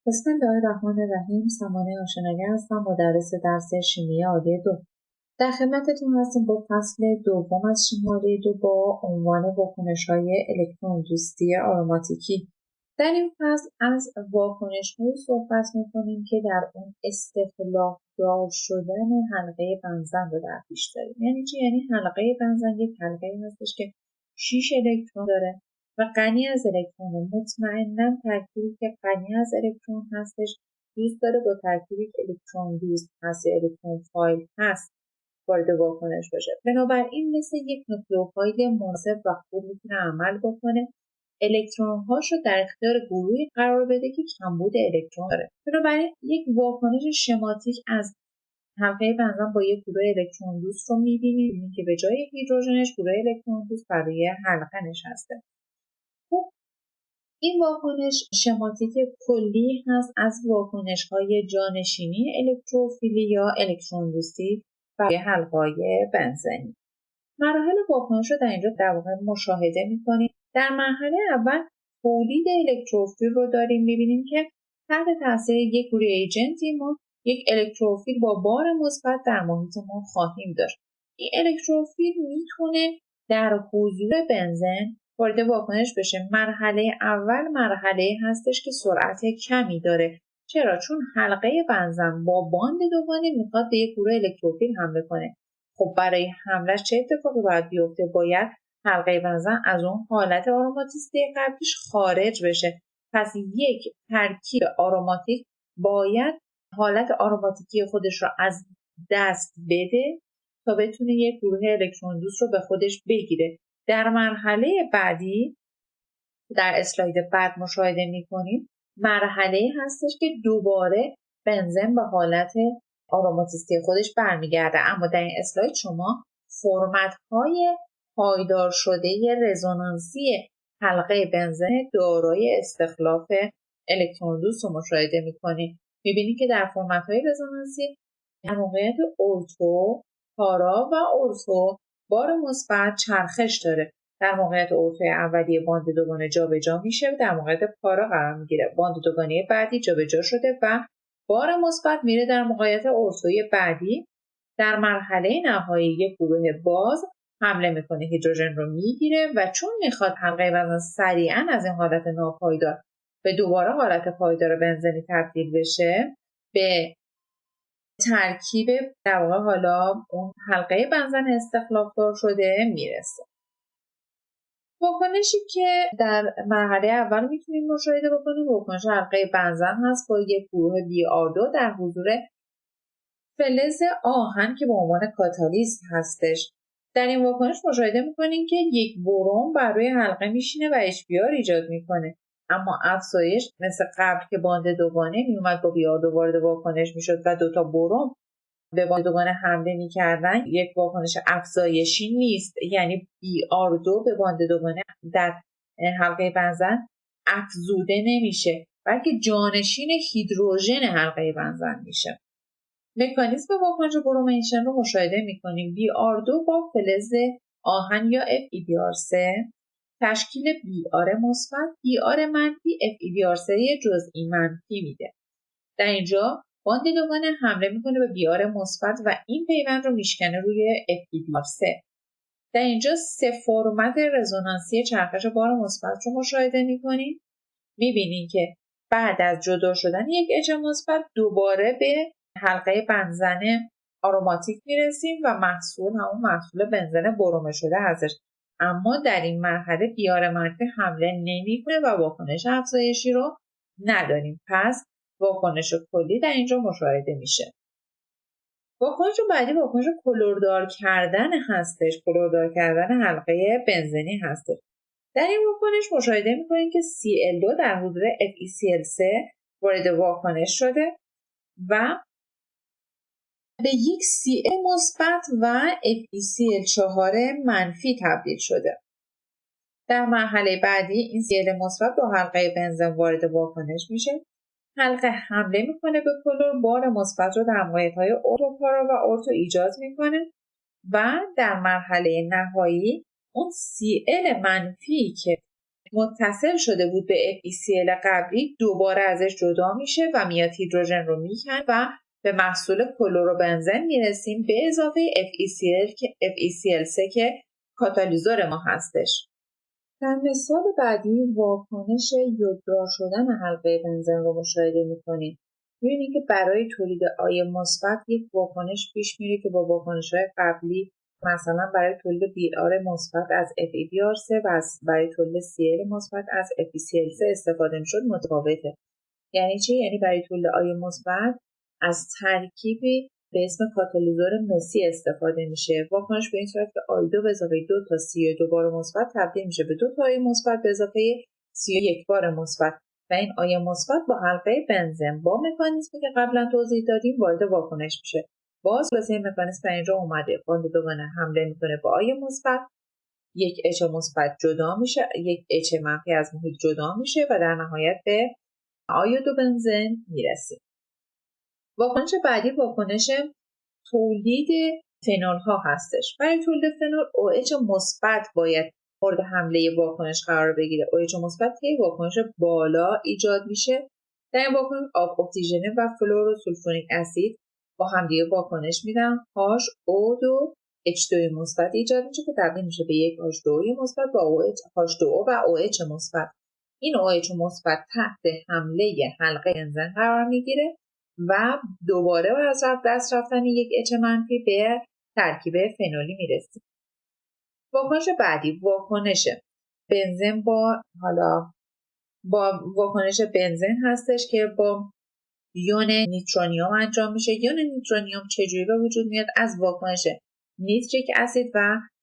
بسم الله الرحمن الرحیم. سمانه آشناگر هستم، مدرس درس شیمی عالی 2. در خدمتتون هستیم با فصل دوم از شیمی عالی 2 با عنوان واکنش‌های الکترون دوستی آروماتیکی. در این فصل از واکنش‌هایی صحبت می‌کنیم که در اون استخلاق‌دار شدن حلقه بنزن رو در پیش داریم. یعنی چی؟ یعنی حلقه بنزن یک حلقه‌ای هستش که 6 الکترون داره و غنی از الکترون. مطمئناً ترکیبی که غنی از الکترون هستش دوست داره با ترکیبی که الکترون دوست هست یا الکترون فایل هست وارد واکنش بشه. بنابراین مثل یک نوکلئوفاید مناسب و خوب میتونه عمل بکنه، الکترون‌هاش رو در اختیار گروهی قرار بده که کمبود الکترون داره. بنابراین یک واکنش شماتیک از حلقه بنزن با یک گروه الکترون دوست رو می‌بینیم که به جای هیدروژنش گروه الکترون دوست برای حلقه نشسته. خب این واکنش شماتیک کلی هست از واکنش‌های جانشینی الکتروفیلی یا الکترون دوستی برای حلقه‌های بنزنی. مراحل واکنش رو در اینجا در واقع مشاهده می‌کنیم. در مرحله اول تولید الکتروفیل رو داریم، می‌بینیم که تحت تاثیر یک رییجنتی ما یک الکتروفیل با بار مثبت در محیط ما خواهیم داشت. این الکتروفیل میتونه در حضور بنزن وارد واکنش بشه. مرحله اول مرحله هستش که سرعت کمی داره. چرا؟ چون حلقه بنزن با باند دوگانه میخواد به یک گروه الکتروفیل حمله کنه. خب برای حملش چه اتفاقی باید بیفته؟ باید حلقه بنزن از اون حالت آروماتیستی قبلیش خارج بشه. پس یک ترکیب آروماتیک باید حالت آروماتیکی خودش رو از دست بده تا بتونه یک گروه الکترون دوست رو به خودش بگیره. در مرحله بعدی در اسلاید بعد مشاهده می‌کنیم مرحله هستش که دوباره بنزن به حالت آروماتیستی خودش برمیگرده. اما در این اسلاید شما فرمت‌های پایدار شده رزونانسی حلقه بنزن دارای استخلاف الکترون دوست رو مشاهده می‌کنید. می‌بینید که در فرمت‌های رزونانسی در موقعیت ارتو، پارا و ارتو بار مثبت چرخش داره. در موقعیت ارتوی اولیه باند دوگانه جابجا میشه، در موقعیت پارا قرار میگیره. باند دوگانه بعدی جابجا شده و بار مثبت میره در موقعیت ارتوی بعدی. در مرحله نهایی یک گروه باز حمله میکنه، هیدروژن رو میگیره و چون میخواد حلقه بنزن سریعا از این حالت ناپایدار به دوباره حالت پایدار بنزنی تبدیل بشه، به ترکیب در واقع حالا اون حلقه بنزن استخلاق‌دار شده میرسه. واکنشی که در مرحله اول میتونیم مشاهده بکنیم واکنش حلقه بنزن هست با یک گروه BR2 در حضور فلز آهن که به عنوان کاتالیست هستش. در این واکنش مشاهده میکنیم که یک بروم بر روی حلقه میشینه و HBr ایجاد میکنه. اما افزایش مثل قبل که باند دوگانه میومد با BR2 وارد واکنش میشد و دوتا بروم به باند دوگانه حمله میکردن، یک واکنش افزایشی نیست. یعنی BR2 به باند دوگانه در حلقه بنزن افزوده نمیشه بلکه جانشین هیدروژن حلقه بنزن میشه. مکانیزم واکنش برومینشن رو مشاهده میکنیم. BR2 با فلز آهن یا FeBr3 تشکیل BR مثبت BR منفی FeBr3 جزئی منفی میده. در اینجا باند دوگانه حمله میکنه به BR مثبت و این پیوند رو میشکنه روی FeBr3. در اینجا سه فرمت رزونانسی چرخش بار مثبت رو مشاهده میکنیم. میبینیم که بعد از جدا شدن یک اچ مثبت دوباره به حلقه بنزن آروماتیک میرسیم و محصول همون محصول بنزن برومه شده هستش. اما در این مرحله بیار منفی حمله نمیکنه و واکنش افزایشی رو نداریم. پس واکنش کلی در اینجا مشاهده میشه. واکنش بعدی واکنش کلوردار کردن هستش. کلوردار کردن حلقه بنزنی هستش. در این واکنش مشاهده میکنیم که Cl2 در حضور FeCl3 وارد واکنش شده و به یک Cl مثبت و FeCl4 منفی تبدیل شده. در مرحله بعدی این Cl مثبت با حلقه بنزن وارد واکنش میشه. حلقه حمله میکنه به کلور، بار مثبت رو در موقعیت‌های ارتو، پارا و ارتو ایجاد میکنه و در مرحله نهایی اون Cl منفی که متصل شده بود به FeCl قبلی دوباره ازش جدا میشه و میاد هیدروژن رو میکنه و به محصول کلروبنزن میرسیم به اضافه FeCl3 که کاتالیزور ما هستش. در مثال بعدی واکنش یوددار شدن حلقه بنزن رو مشاهده میکنیم. می‌بینید که برای تولید آی مثبت یک واکنش پیش میره که با واکنش‌های قبلی مثلا برای تولید بی‌آر مثبت از FeBr3 و برای تولید Cl مثبت از FeCl3 استفاده میشد متفاوته. یعنی چی؟ یعنی برای تولید آی مثبت از ترکیبی به اسم کاتالیزور مسی استفاده میشه. واکنش به این صورت که آی2 به اضافه 2 تا CO2 بار مثبت تبدیل میشه به 2 تا آی مثبت به اضافه CO1 بار مثبت و این آی مثبت با حلقه بنزن با مکانیزمی که قبلا توضیح دادیم وارد واکنش میشه. باز واسه این مکانیزم اینجا اومده باند دوگانه حمله میکنه با آی مثبت، یک اچ مثبت جدا میشه، یک اچ منفی از محیط جدا میشه و در نهایت به آیودو بنزن میرسیم. واکنش بعدی واکنش تولید فنول ها هستش. برای تولید فنول OH مثبت باید مورد حمله واکنش قرار بگیره. OH مثبت که واکنش بالا ایجاد میشه. در این واکنش آب اکسیژن و فلوروسولفونیک اسید با همدیگه واکنش میدن. HO2 H2 مثبت ایجاد میشه که تبدیل میشه به یک H2O مثبت با H2O و OH مثبت. این OH مثبت تحت حمله حلقه بنزن قرار میگیره و دوباره از دست رفتن یک اچ منفی به ترکیب فنولی میرسیم. واکنش بعدی واکنش بنزن با واکنش بنزن هستش که با یون نیترونیوم انجام میشه. یون نیترونیوم چجوری به وجود میاد؟ از واکنش نیتریک اسید و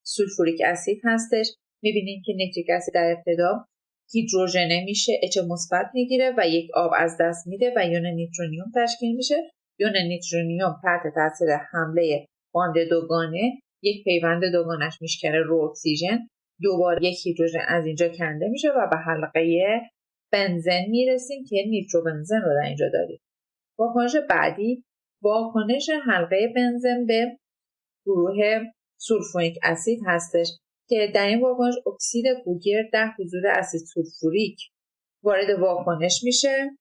سولفوریک اسید هستش. میبینیم که نیتریک اسید در ابتدا هیدروژنه میشه، اچ مثبت میگیره و یک آب از دست میده و یون نیترونیوم تشکیل میشه. یون نیترونیوم تحت تاثیر حمله باند دوگانه یک پیوند دوگانش میشکنه رو اکسیژن، دوباره یک هیدروژن از اینجا کنده میشه و به حلقه بنزن میرسیم که نیتروبنزن رو در اینجا داریم. واکنش بعدی واکنش حلقه بنزن به گروه سولفونیک اسید هستش که در این واکنش اکسید گوگرد در حضور اسید سولفوریک وارد واکنش میشه.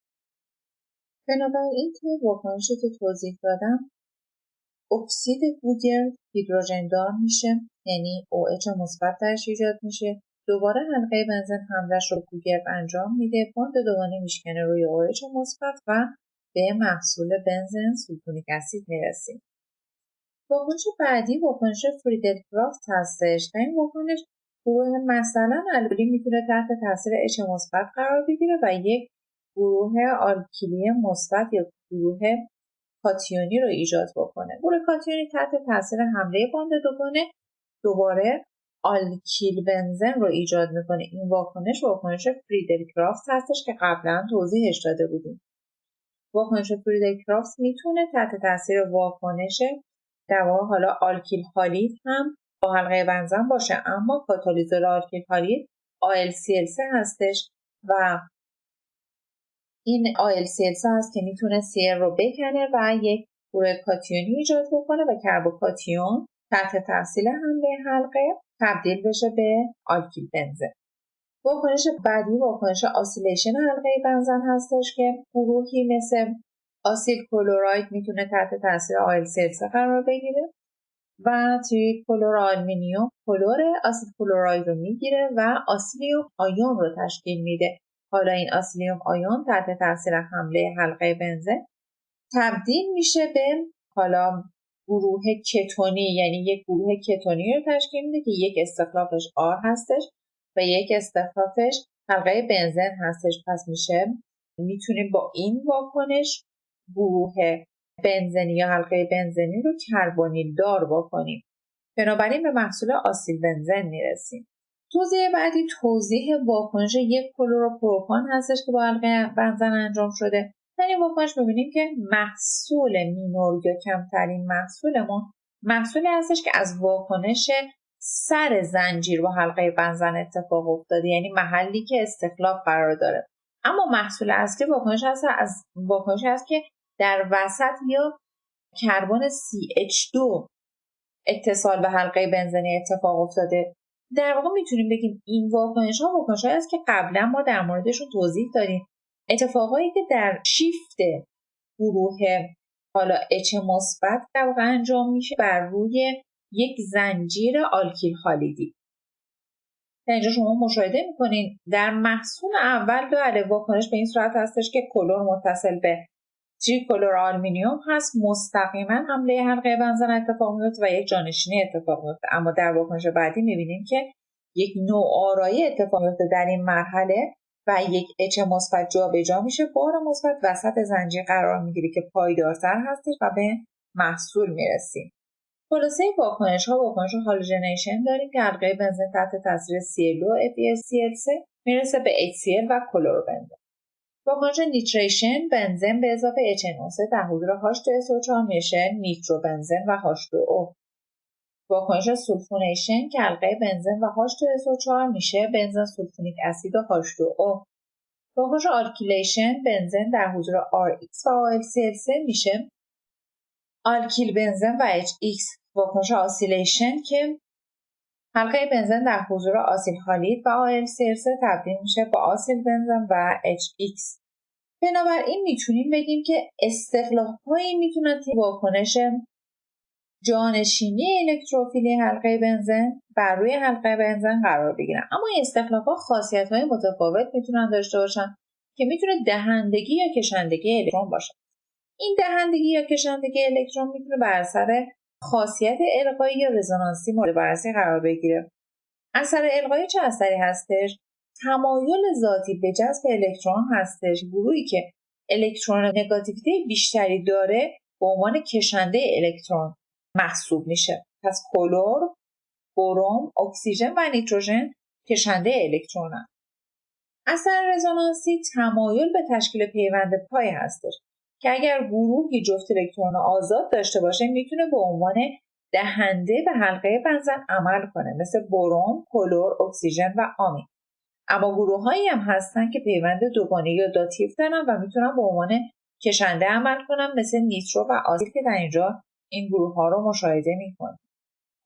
بنابراین توی واکنشی که توضیح دادم اکسید گوگرد هیدروژن دار میشه، یعنی OH مثبت درش ایجاد میشه. دوباره حلقه بنزن حملش رو گوگرد انجام میده، باند دوگانه میشکنه روی OH مثبت و به محصول بنزن سولفونیک اسید میرسیم. واکنش بعدی واکنش فریدل-کرافت هستش. در این واکنش گروه مثلا الولی میتونه تحت تاثیر اچ مثبت قرار بگیره و یک گروه آلکیلی مثبت یا گروه کاتیونی رو ایجاد بکنه. گروه کاتیونی تحت تاثیر حمله باند دوگانه دوباره آلکیل بنزن رو ایجاد میکنه. این واکنش فریدل-کرافت هستش که قبلا توضیحش داده بودیم. واکنش فریدل-کرافت میتونه تحت تاثیر واکنش در واقع حالا آلکیل هالید هم با حلقه بنزن باشه، اما کاتالیزور آلکیل هالید AlCl3 هستش و این AlCl3 هست که میتونه Cl رو بکنه و یک گروه کاتیونی ایجاد بکنه و کربوکاتیون تحت تاثیر حمله حلقه تبدیل بشه به آلکیل بنزن. واکنش بعدی واکنش آسیلیشن حلقه بنزن هستش که گروهی مثل آسید کلراید میتونه تحت تاثیر AlCl3 قرار بگیره و توی کلور آلومینیوم کلور اسید کلراید رو میگیره و آسیلیوم آیون رو تشکیل میده. حالا این آسیلیوم آیون تحت تاثیر حمله حلقه بنزن تبدیل میشه به حالا گروه کتونی، یعنی یک گروه کتونی رو تشکیل میده که یک استخلافش آر هستش و یک استخلافش حلقه بنزن هستش. پس میتونیم با این واکنش گروه بنزنی یا حلقه بنزنی رو کربونیل دار بکنیم. بنابراین به محصول آسیل بنزن میرسیم. توضیح بعدی توضیح واکنش یک کلروپروپان هستش که با حلقه بنزن انجام شده. در این واکنش می‌بینیم که محصول مینور یا کمترین محصول ما محصولی هستش که از واکنش سر زنجیر با حلقه بنزن اتفاق افتاده، یعنی محلی که استخلاف قرار داره. اما محصول اصلی واکنش هست که در وسط یا کربن CH2 اتصال به حلقه بنزنی اتفاق افتاده در واقع میتونیم بگیم این واکنش‌ها است که قبلا ما در موردشون توضیح دادیم. اتفاقایی که در شیفت گروه حالا H مثبت در واقع انجام میشه بر روی یک زنجیر آلکیل هالیدی. در اینجا شما مشاهده میکنین در محصول اول بله واکنش به این صورت هستش که کلور متصل به تریکلور آلومینیوم هست، مستقیما حمله حلقه بنزن اتفاق میفته و یک جانشینی اتفاق میفته. اما در واکنش بعدی میبینیم که یک نوآرایی اتفاق میفته در این مرحله و یک H مثبت جابجا میشه، بار مثبت وسط زنجیر قرار میگیره که پایدارتر هستش و به محصول میرسیم. خلاصه واکنش هالوژنیشن داریم که حلقه بنزن تحت تاثیر CL2 FeSCl3 میرسه به HCl و کلور بنزن. واکنش نیتریشن بنزن به اضافه HNO3 در حضور H2SO4 میشه نیترو بنزن و H2O. واکنش سولفونیشن که حلقه بنزن و H2SO4 میشه بنزن سولفونیک اسید و H2O. واکنش آلکیلیشن بنزن در حضور RX و AlCl3 میشه آلکیل بنزن و HX. واکنش آسیلیشن که حلقه بنزن در حضور آسیل هالید و AlCl3 تبدیل میشه به آسیل بنزن و HX. بنابراین میتونیم بگیم که استخلاق‌هایی میتونن که واکنش جانشینی الکتروفیلی حلقه بنزن بر روی حلقه بنزن قرار بگیرن. اما این استخلاق‌ها خاصیت‌های متفاوت میتونن داشته باشن که میتونه دهندگی یا کشندگی الکترون باشه. این دهندگی یا کشندگی الکترون میتونه بر اثر خاصیت القایی یا رزونانسی مورد بررسی قرار بگیره. اثر القایی چه اثری هستش؟ تمایل ذاتی به جذب الکترون هستش. گروهی که الکترون نگاتیویته بیشتری داره به عنوان کشنده الکترون محسوب میشه. پس کلور، بروم، اکسیژن و نیتروژن کشنده الکترونن. اثر رزونانسی تمایل به تشکیل پیوند پای هستش که اگر گروهی جفت الکترون آزاد داشته باشه میتونه به عنوان دهنده به حلقه بنزن عمل کنه، مثل بروم، کلور، اکسیژن و آمین. اما گروه‌هایی هم هستن که پیوند دوگانه یا داتیو دارن و میتونن به عنوان کشنده عمل کنن، مثل نیترو و آسیل که در اینجا این گروه‌ها رو مشاهده می‌کنیم.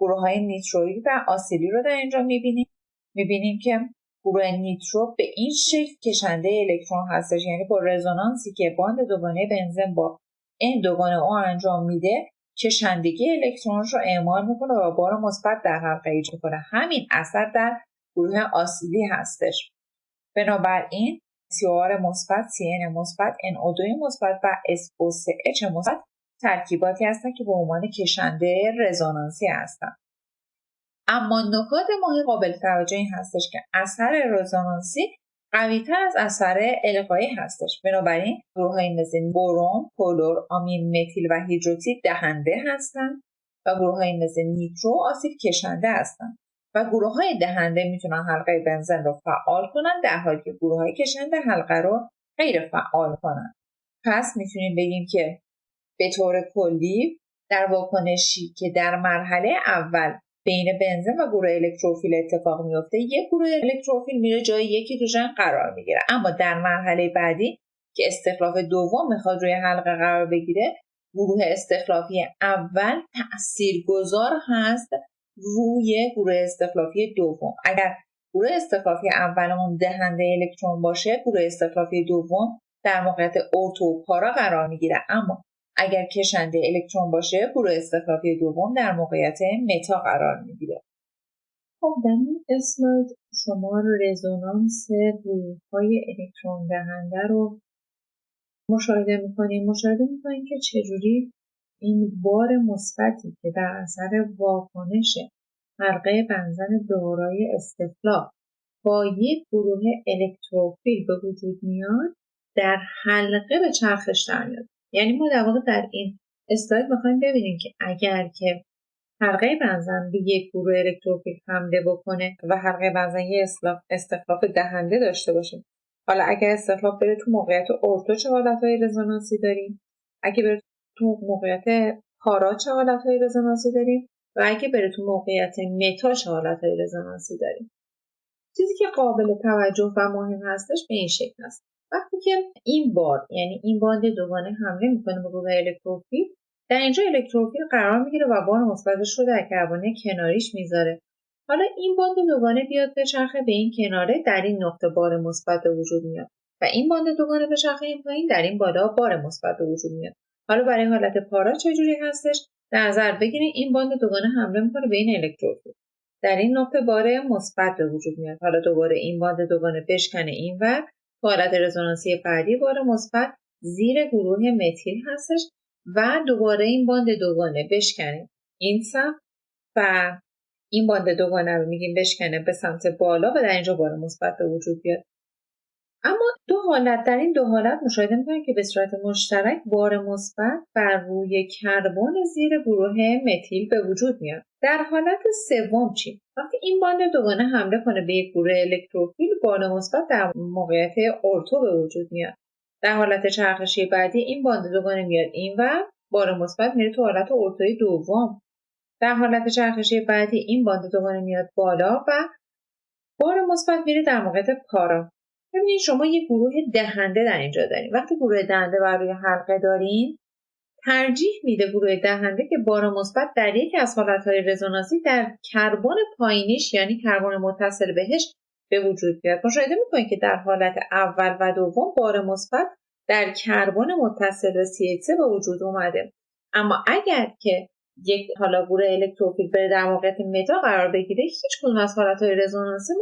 گروه‌های نیترویی و آسیلی رو در اینجا می‌بینیم که گروه نیترو به این شکل کشنده الکترون هستش، یعنی با رزونانسی که باند دوگانه بنزن با این دوگانه او انجام میده کشندگی الکترونش رو اعمال میکنه و بار مثبت در حلقه ایجاد میکنه. همین اثر در گروه آسیلی هستش. بنابراین COR مثبت، CN مثبت، NO2 مثبت و SO3H مثبت ترکیباتی هستن که به عنوان کشنده رزونانسی هستن. اما نکات مهم قابل توجه این هستش که اثر رزونانسی قوی‌تر از اثر القایی هستش. بنابراین گروه‌های مثل بروم، کلور، آمین، متیل و هیدروکسید دهنده هستند و گروه‌های مثل نیترو آسید کشنده هستند و گروه‌های دهنده میتونن حلقه بنزن رو فعال کنن در حالی که گروه‌های کشنده حلقه رو غیر فعال کنن. پس میتونیم بگیم که به طور کلی در واکنشی که در مرحله اول بین بنزن و گروه الکتروفیل اتفاق میفته، یک گروه الکتروفیل میره جای یک هیدروژن قرار میگیره. اما در مرحله بعدی که استخلاف دوم میخواد روی حلقه قرار بگیره، گروه استخلافی اول تاثیرگذار هست روی گروه استخلافی دوم. اگر گروه استخلافی اولمون دهنده الکترون باشه، گروه استخلافی دوم در موقعیت ارتو پارا قرار میگیره. اما اگر کشنده الکترون باشه، گروه استخلافی دوم در موقعیت متا قرار میگیره. خب در این اسلاید شما رزونانس گروه‌های الکترون دهنده رو مشاهده می‌کنید که چجوری این بار مثبتی که در اثر واکنش حلقه بنزن دارای استخلاف با یک گروه الکتروفیل به وجود میاد در حلقه به چرخش در میاد. یعنی ما در واقع در این اسلاید می‌خوایم ببینیم که اگر که حلقه بنزن به یک گروه الکتروفیل حمله بکنه و حلقه بنزن یه استخلاف دهنده داشته باشه، حالا اگر استخلاف بره تو موقعیت ارتو چه حالتهای رزونانسی داریم، اگه بره تو موقعیت پارا چه حالتهای رزونانسی داریم و اگه بره تو موقعیت متا چه حالتهای رزونانسی داریم. چیزی که قابل توجه و مهم هستش به این شکل است: وقتی که این بار، یعنی این باند دوگانه حمله میکنه به گروه الکتروفیل، در اینجا الکتروفیل قرار میگیره و بار مثبتش رو در کربن کناریش میذاره حالا این باند دوگانه بیاد بچرخه به این کناره، در این نقطه بار مثبت به وجود میاد و این باند دوگانه بچرخه این پایین، در این بالا بار مثبت به وجود میاد. حالا برای حالت پارا چجوری هستش؟ در نظر بگیرید این باند دوگانه حمله میکنه به این الکترودها. در این نقطه بار مثبت به وجود میاد. حالا دوباره این باند دوگانه بشکنه اینور، حالت رزونانسی بعدی بار مثبت زیر گروه متیل هستش و دوباره این باند دوگانه بشکنه این سمت و این باند دوگانه رو میگیم بشکنه به سمت بالا و در اینجا بار مثبت به وجود بیاد. اما در این دو حالت مشاهده می‌کنید که به صورت مشترک بار مثبت بر روی کربن زیر گروه متیل به وجود میاد. در حالت سوم چی؟ وقتی این باند دوگانه حمله کنه به یک گروه الکتروفیل، بار مثبت در موقعیت ارتو به وجود میاد. در حالت چرخشی بعدی این باند دوگانه میاد اینور، بار مثبت میره تو حالت ارتوی دوم. در حالت چرخشی بعدی این باند دوگانه میاد بالا و بار مثبت میره در موقعیت پارا. ببینید شما یک گروه دهنده در اینجا دارین. وقتی گروه دهنده بر روی حلقه دارین، ترجیح میده گروه دهنده که بار مثبت در یکی از حالتهای رزونانسی در کربن پایینیش یعنی کربن متصل بهش به وجود بیاد. مشاهده میکنید که در حالت اول و دوم بار مثبت در کربن متصل به CH3 به وجود اومده. اما اگر که یک گروه الکتروفیل بره در موقعیت متا قرار بگیره، هیچ کدوم از حالتهای رزونانسی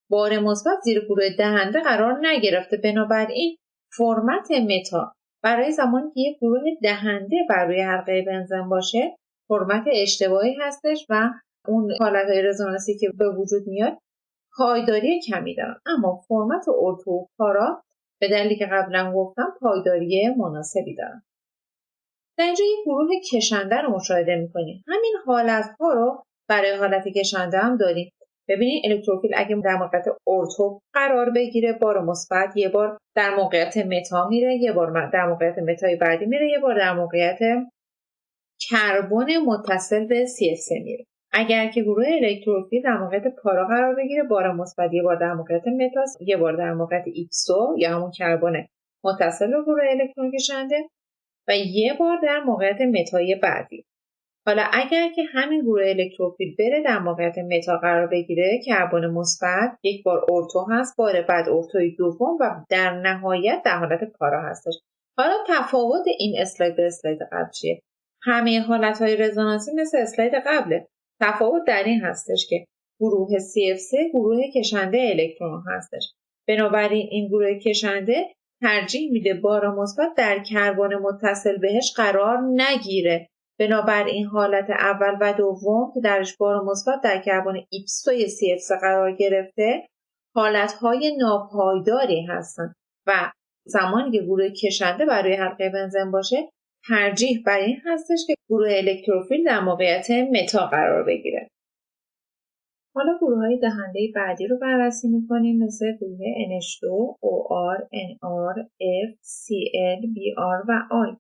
بار مثبت زیر گروه دهنده قرار نگرفته. بنابراین فرمت متا برای زمانی که یک گروه دهنده بر روی حلقه بنزن باشه فرمت اشتباهی هستش و اون حالتهای رزونانسی که به وجود میاد پایداری کمی دارن. اما فرمت ارتو و پارا به دلیلی که قبلا گفتم پایداری مناسبی دارن. در اینجا یک گروه کشنده رو مشاهده میکنیم. همین حالتها رو برای حالت کشنده هم داریم. ببینید الکتروفیل اگه در موقعیت ارتو قرار بگیره بار مثبت یه بار در موقعیت متا میره، یه بار در موقعیت متای بعدی میره، یه بار در موقعیت کربن متصل به CH3 میره. اگر که گروه الکتروفیل در موقعیت پارا قرار بگیره بار مثبت یه بار در موقعیت متا، یه بار در موقعیت ایکسو یا همون کربن متصل به گروه الکترون کشنده و یه بار در موقعیت متای بعدی. حالا اگر که همین گروه الکتروفیل بره در موقعیت متا قرار بگیره، کربن مثبت یک بار ارتو هست، بار بعد ارتوی دوم و در نهایت در حالت پارا هستش. حالا تفاوت این اسلاید به اسلاید قبل چیه؟ همه حالتهای رزونانسی مثل اسلاید قبله. تفاوت در این هستش که گروه CF3 گروه کشنده الکترون هستش. بنابراین این گروه کشنده ترجیح میده بار مثبت در کربن متصل بهش قرار نگیره. بنابراین حالت اول و دوم که درش بار مثبت در کربن ایکسوی CF3 قرار گرفته حالتهای ناپایداری هستند و زمانی که گروه کشنده برای حلقه بنزن باشه ترجیح بر این هستش که گروه الکتروفیل در موقعیت متا قرار بگیره. حالا گروه‌های دهنده بعدی رو بررسی می‌کنیم مثل گروه NH2, OR, NR, F, Cl, Br و I.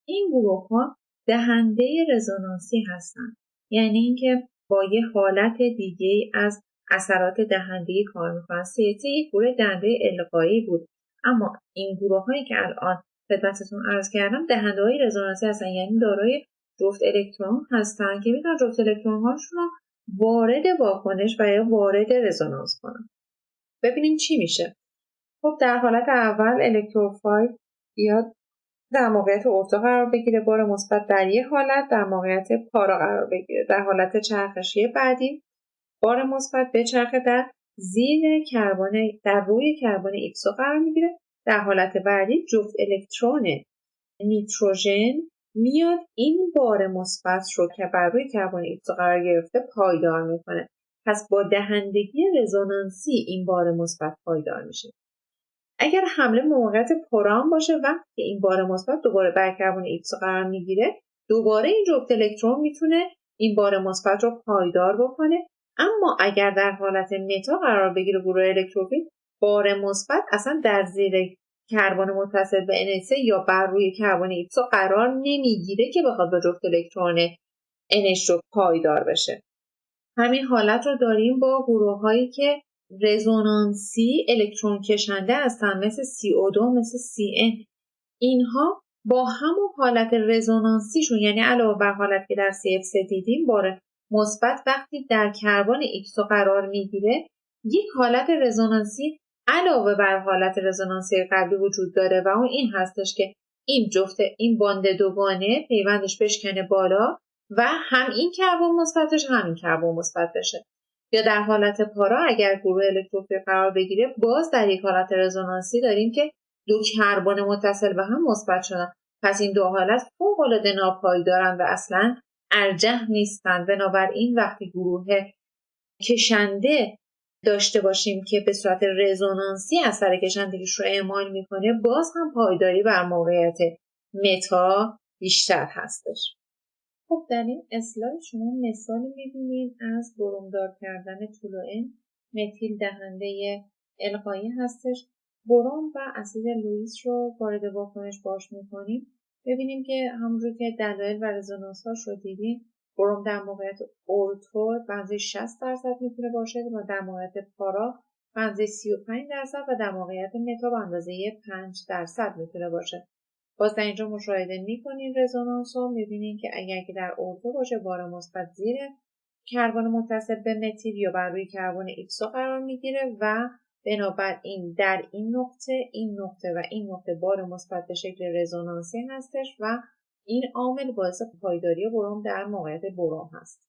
این گروه‌ها دهنده رزونانسی هستند. یعنی اینکه با یه حالت دیگه از اثرات دهندگی کار می‌کنن. CH3 یک گروه دهنده القایی بود. اما این گروه‌هایی که الان خدمتتون عرض کردم دهنده‌های رزونانسی هستن، یعنی دارای جفت الکترون هستن که میتونن جفت الکترون‌هاشون رو وارد واکنش و یا وارد رزونانس کنن. ببینیم چی میشه. خب در حالت اول الکتروفایل بیاد در موقعیت ارتو قرار بگیره، بار مثبت در یک حالت در موقعیت پارا قرار بگیره. در حالت چرخشی بعدی بار مثبت به چرخه در روی کربن ایکسو قرار میگیره. در حالت بعدی جفت الکترون نیتروژن میاد این بار مثبت رو که بر روی کربن ایکسو قرار گرفته پایدار میکنه. پس با دهندگی رزونانسی این بار مثبت پایدار میشه. اگر حمله موقعیت پرام باشه وقتی که این بار مثبت دوباره بر کربن ایکسو قرار میگیره، دوباره این جفت الکترون میتونه این بار مثبت رو پایدار بکنه. اما اگر در حالت متا قرار بگیره گروه الکتروفیل، بار مثبت اصلا در زیر کربن متصل به NH3 یا بر روی کربن ایکسو قرار نمیگیره که بخواد با جفت الکترون NH رو پایدار بشه. همین حالت رو داریم با گروه‌هایی که رزونانسی الکترون کشنده هستن مثل CO2 مثل CN. اینها با همون حالت رزونانسیشون یعنی علاوه بر حالت که در CF3 دیدیم بار مثبت وقتی در کربن ایکسو قرار میگیره یک حالت رزونانسی علاوه بر حالت رزونانسی قبلی وجود داره و اون این هستش که این باند دوگانه پیوندش بشکنه بالا و هم این کربن مثبتش هم این کربن مثبت بشه. یا در حالت پارا اگر گروه الکتروفیل قرار بگیره باز در یک حالت رزونانسی داریم که دو کربن متصل به هم مثبت شدن. پس این دو حالت فوق‌العاده ناپایدارن و اصلا ارجح نیستن. بنابراین وقتی گروه کشنده داشته باشیم که به صورت رزونانسی اثر کشندگیش رو اعمال میکنه باز هم پایداری بر موقعیت متا بیشتر هستش. خب در این اسلاید شما مثالی میبینید از برومدار کردن تولوئن متیل دهنده القایی هستش. بروم و اسید لوئیس رو وارد واکنش باش میکنیم. ببینیم که همونجور که دلایل و رزونانس‌هاش رو دیدیم بروم در موقعیت ارتو بنزه 60% میتونه باشه و در موقعیت پارا بنزه 35% و در موقعیت متا بنزه 5% میتونه باشه. باز در اینجا مشاهده میکنین رزونانس رو میبینین که اگر که در ارتو باشه بار مثبت زیر کربن متصل به متیل یا بر روی کربن ایکسو قرار میگیره و بنابراین در این نقطه و این نقطه بار مثبت به شکل رزونانسی هستش و این عامل باعث پایداری بروم در موقعیت بروم هست.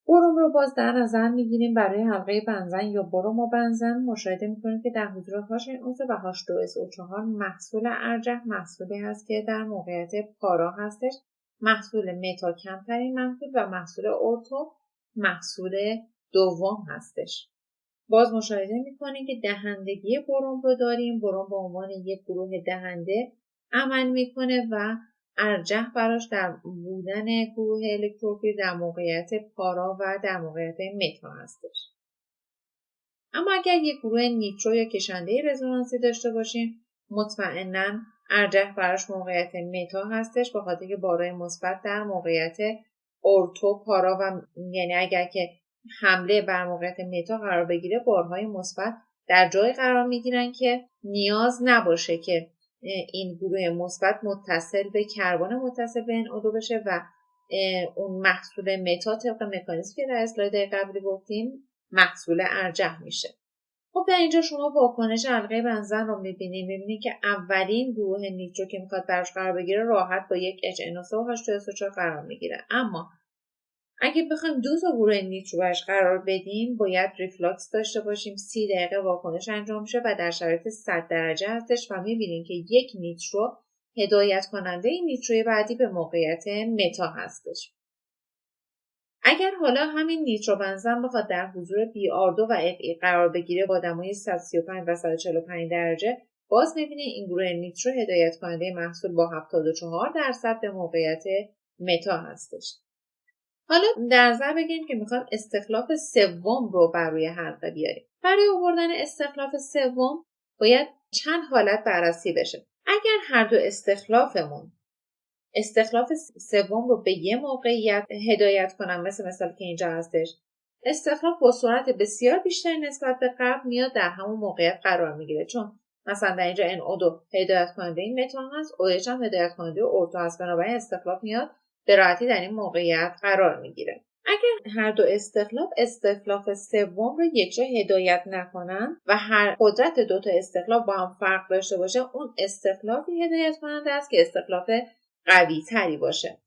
بروم رو باز در نظر میگیریم برای حلقه بنزن یا بروم و بنزن مشاهده میکنیم که در حضور H و H2SO4 محصول ارجح محصولی هست که در موقعیت پارا هستش. محصول متا کمترین محصول و محصول ارتو محصول دوم هستش. باز مشاهده میکنیم که دهندگی بروم رو داریم. بروم به عنوان یک گروه دهنده عمل میکنه و ارجح براش در بودن گروه الکتروفیل در موقعیت پارا و در موقعیت متا هستش. اما اگر یک گروه نیترو یا کشنده رزونانسی داشته باشیم مطمئناً ارجح براش موقعیت متا هستش به خاطر که بارهای مثبت در موقعیت ارتو پارا و یعنی اگر که حمله بر موقعیت متا قرار بگیره بارهای مثبت در جای قرار میگیرن که نیاز نباشه که این گروه مثبت متصل به کربن متصل به NO2 بشه و اون محصول متا طبق مکانیزمی که در اسلاید قبلی گفتیم محصول ارجح میشه. خب در اینجا شما واکنش حلقه بنزن رو میبینید که اولین گروه نیترو که میخواد براش قرار بگیره راحت با یک HNO3 و H2SO4 قرار میگیره. اما اگه بخوایم دو تا گروه نیترو براش قرار بدیم باید ریفلاکس داشته باشیم. 30 دقیقه واکنش انجام میشه و در شرایط 100 درجه هستش و میبینیم که یک نیترو هدایت کننده این نیتروی بعدی به موقعیت متا هستش. اگر حالا همین نیترو بنزن بخواد در حضور BR2 و FE قرار بگیره با دمای 135 و 145 درجه باز میبینید این گروه نیترو هدایت کننده محصول با 74% به موقعیت متا هستش. حالا در نظر بگیریم که میخوایم استخلاف سوم رو بر روی حلقه بیاریم. برای آوردن استخلاف سوم باید چند حالت بررسی بشه. اگر هر دو استخلاف سوم رو به یه موقعیت هدایت کنم مثل که اینجا هستش، استخلاف با سرعت بسیار بیشتری نسبت به قبل میاد در همون موقعیت قرار میگیره. چون مثلا در اینجا NO2 هدایت کننده این متا هست، OH هم هدایت کننده ارتو هست، بنابراین استخلاف میاد به راحتی در این موقعیت قرار میگیره. اگر هر دو استخلاف سوم رو یکجا هدایت نکنن و هر قدرت دو تا استخلاف با هم فرق داشته باشه اون استخلافی هدایت کننده است که استخلاف قوی تری باشه.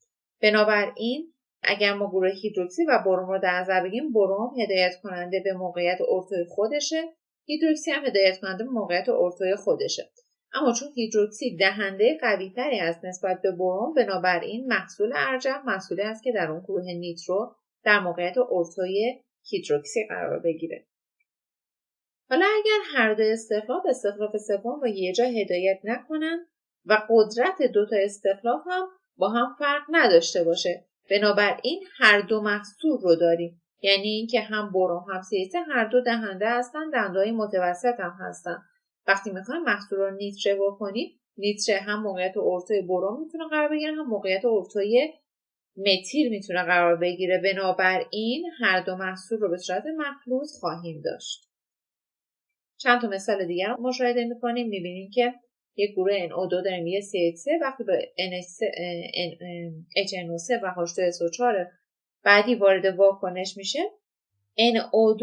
بنابراین اگر ما گروه هیدروکسی و بروم رو در نظر بگیریم بروم هدایت کننده به موقعیت ارتوی خودشه، هیدروکسی هم هدایت کننده به موقعیت ارتوی خودشه. اما چون هیدروکسی دهنده قوی تری است نسبت به بروم بنابراین محصول ارجح محصولی است که در اون گروه نیترو در موقعیت ارتوی هیدروکسی قرار بگیره. حالا اگر هر دو استخلاف سوم رو یه جا هدایت نکنن و قدرت دو تا استخلاف هم با هم فرق نداشته باشه بنابراین هر دو محصول رو داریم. یعنی اینکه هم بروم هم CH3 هر دو دهنده هستن، دنده‌های متوسط هم هستن. وقتی میخوایم محصول رو نیتره بکنیم نیتره هم موقعیت ارتوی بروم میتونه قرار بگیره هم موقعیت ارتوی متیل میتونه قرار بگیره. بنابراین هر دو محصول رو به صورت مخلوط خواهیم داشت. چند تا مثال دیگر رو مشاهده میکنیم. میبینیم که یک گروه NO2 داریم یه CH3 وقتی به HNO3 و H2SO4 بعدی وارد واکنش میشه، NO2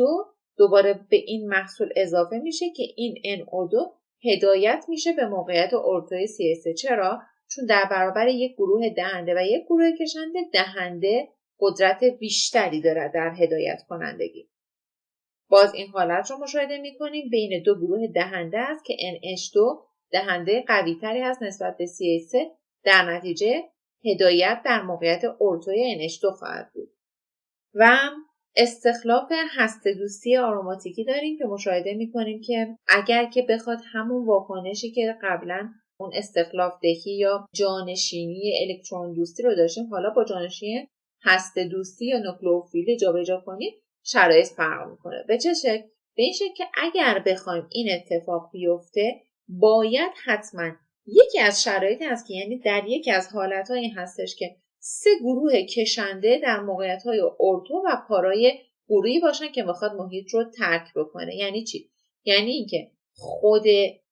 دوباره به این محصول اضافه میشه که این NO2 هدایت میشه به موقعیت ارتوی CH3. چرا؟ چون در برابر یک گروه دهنده و یک گروه کشنده، دهنده قدرت بیشتری داره در هدایت کنندگی. باز این حالت رو مشاهده میکنیم بین دو گروه دهنده است که NH2 دهنده قوی تری هست نسبت به CH3، در نتیجه هدایت در موقعیت ارتوی NH2 خواهد بود. و استخلاف هسته‌دوستی آروماتیکی داریم که مشاهده میکنیم که اگر که بخواد همون واکنشی که قبلا اون استخلاف دهی یا جانشینی الکترون دوستی رو داشتیم، حالا با جانشینی هسته‌دوستی یا نوکلئوفیل جابجا کنیم، شرایط فرق میکنه. به چه شکل؟ به این شکل که اگر بخوایم این اتفاق بیفته، باید حتما یکی از شرایط هست که یعنی در یکی از حالت‌ها این هستش که 3 گروه کشنده در موقعیت‌های ارتو و پارای گروهی باشن که میخواد محیط رو ترک بکنه. یعنی چی؟ یعنی اینکه خود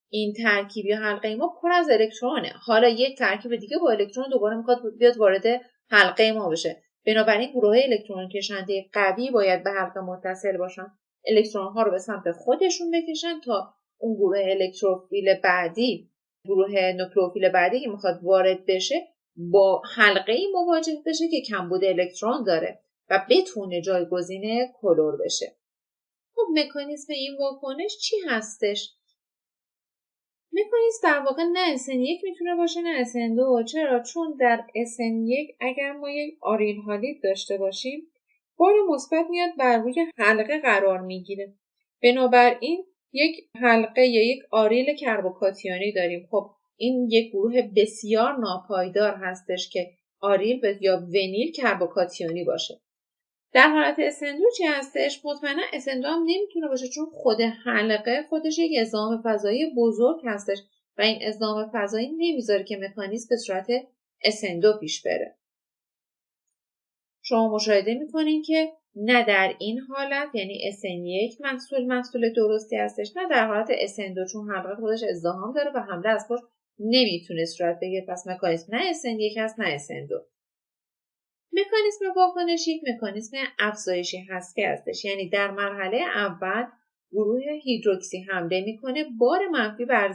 این ترکیب یا حلقه ما پر از الکترونه، حالا یک ترکیب دیگه با الکترون دوباره میخواد بیاد وارد حلقه ما بشه. بنابراین گروه الکترون کشنده قوی باید به حلقه متصل باشن، الکترون ها رو به سمت خودشون بکشن تا اون گروه الکتروفیل بعدی، گروه نوکلئوفیل بعدی که میخواد وارد بشه، با حلقه مواجه بشه که کمبود الکترون داره و بتونه جایگزین کلور بشه. خب مکانیزم این واکنش چی هستش؟ مکانیزم در واقع نه SN1 میتونه باشه نه SN2. چرا؟ چون در SN1 اگر ما یک آریل هالید داشته باشیم، بار مثبت میاد بر روی حلقه قرار میگیره. بنابراین یک حلقه یا یک آریل کربوکاتیونی داریم. خب این یک گروه بسیار ناپایدار هستش که آریل یا ونیل کربوکاتیونی باشه. در حالت SN2 چی هستش؟ مطمئنا SN2 هم نمیتونه باشه، چون خود حلقه خودش یک ازدحام فضایی بزرگ هستش و این ازدحام فضایی نمیذاره که مکانیزم به صورت SN2 پیش بره. شما مشاهده میکنین که نه در این حالت یعنی SN1 محصول درستی هستش، نه در حالت SN2 چون حلقه خودش ازدحام داره و حمله از پشت نمیتونه صورت بگیره. پس مکانیزم نه SN1 هست نه SN2. مکانیزم واکنش یک مکانیزم افزایشی هستی هستش، یعنی در مرحله اول گروه هیدروکسی حمله میکنه، بار منفی بر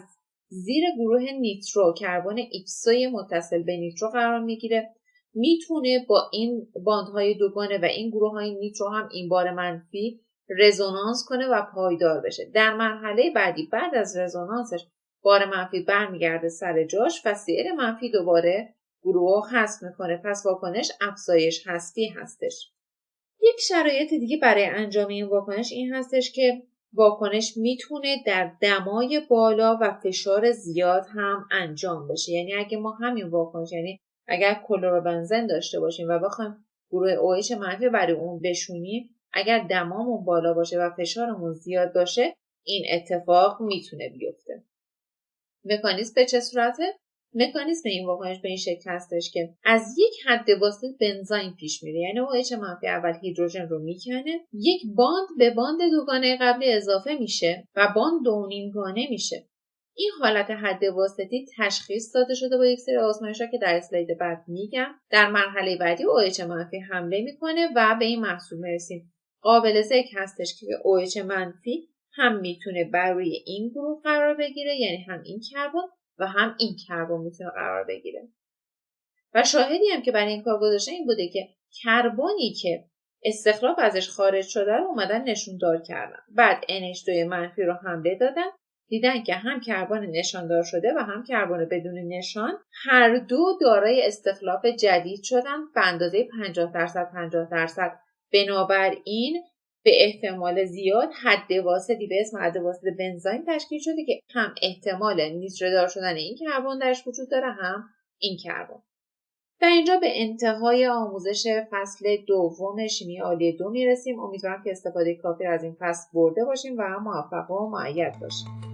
زیر گروه نیترو کربن ایکسوی متصل به نیترو قرار میگیره. میتونه با این باندهای دوگانه و این گروه های نیترو هم این بار منفی رزونانس کنه و پایدار بشه. در مرحله بعدی بعد از رزونانسش بار منفی برمیگرده سر جاش و سیر منفی دوباره گروه حذف میکنه. پس واکنش افزایش هستی هستش. یک شرایط دیگه برای انجام این واکنش این هستش که واکنش میتونه در دمای بالا و فشار زیاد هم انجام بشه. یعنی اگه ما همین واکنش، یعنی اگر کلروبنزن داشته باشیم و بخوایم گروه OH منفی برای اون بشونیم، اگر دمامون بالا باشه و فشارمون زیاد باشه، این اتفاق میتونه بیفته. مکانیزم به چه صورته؟ مکانیزم این واکنش به این شکل هستش که از یک حد واسط بنزین پیش میره، یعنی OH منفی اول هیدروژن رو میکنه، یک باند به باند دوگانه قبلی اضافه میشه و باند دونیمگانه میشه. این حالت حد واسطی تشخیص داده شده با یک سری آزمایش‌ها که در اسلاید بعد میگم. در مرحله بعدی OH منفی حمله میکنه و به این محصول میرسیم. قابل ذکر هستش که OH منفی هم میتونه بر روی این گروه قرار بگیره، یعنی هم این کربن و هم این کربن میتونه قرار بگیره. و شاهدی هم که برای این کار گذاشته این بوده که کربنی که استخلاف ازش خارج شده رو اومدن نشوندار کردن. بعد NH2 منفی رو حمله دادن، دیدن که هم کربن نشاندار شده و هم کربن بدون نشان هر دو دارای استخلاف جدید شدن به اندازه 50%. بنابراین به احتمال زیاد حد واسطی به اسم حد واسط بنزین تشکیل شده که هم احتمال نیتردار شدن این کربن درش وجود داره، هم این کربن. در اینجا به انتهای آموزش فصل دوم شیمی عالی 2 میرسیم. امیدوارم که استفاده کافی از این فصل برده باشیم و موفق و مؤید باشیم.